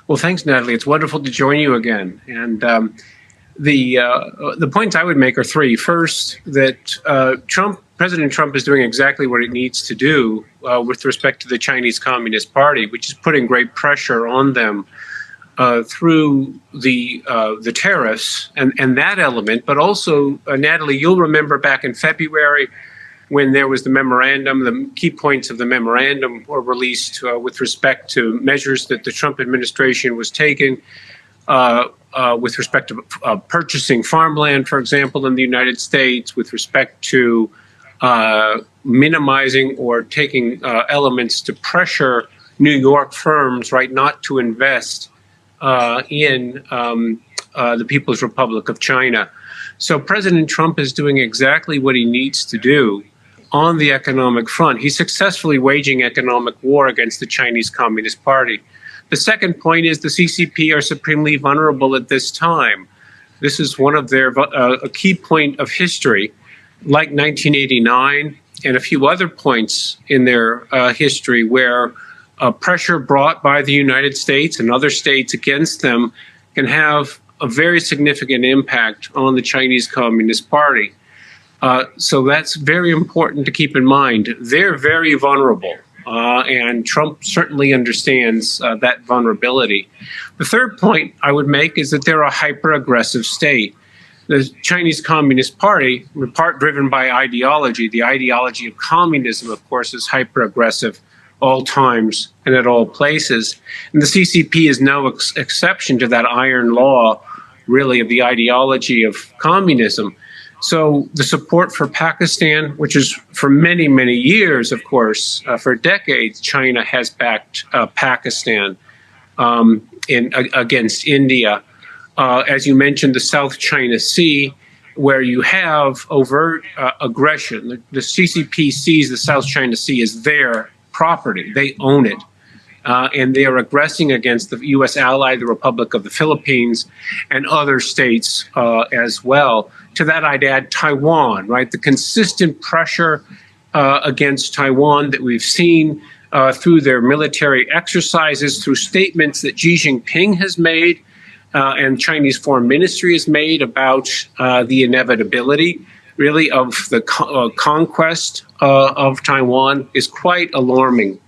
Well, thanks, Natalie. It's wonderful to join you again. And the points I would make are three. First, that President Trump is doing exactly what it needs to do with respect to the Chinese Communist Party, which is putting great pressure on them through the tariffs and that element. But also, Natalie, you'll remember back in February when there was the memorandum, the key points of the memorandum were released with respect to measures that the Trump administration was taking with respect to purchasing farmland, for example, in the United States, with respect to minimizing or taking elements to pressure New York firms, right, not to invest in the People's Republic of China. So President Trump is doing exactly what he needs to do on the economic front. He's successfully waging economic war against the Chinese Communist Party. The second point is the CCP are supremely vulnerable at this time. This is one of their a key point of history, like 1989 and a few other points in their history where pressure brought by the United States and other states against them can have a very significant impact on the Chinese Communist Party. So that's very important to keep in mind. They're very vulnerable, and Trump certainly understands that vulnerability. The third point I would make is that they're a hyper-aggressive state. The Chinese Communist Party, in part driven by ideology, the ideology of communism, of course, is hyper-aggressive all times and at all places. And the CCP is no exception to that iron law, really, of the ideology of communism. So the support for Pakistan, which is for many, many years, of course, for decades, China has backed Pakistan against India. As you mentioned, the South China Sea, where you have overt aggression. The CCP sees the South China Sea as their property. They own it. And they are aggressing against the U.S. ally, the Republic of the Philippines, and other states as well. To that, I'd add Taiwan, right? The consistent pressure against Taiwan that we've seen through their military exercises, through statements that Xi Jinping has made and Chinese Foreign Ministry has made about the inevitability, really, of the conquest of Taiwan is quite alarming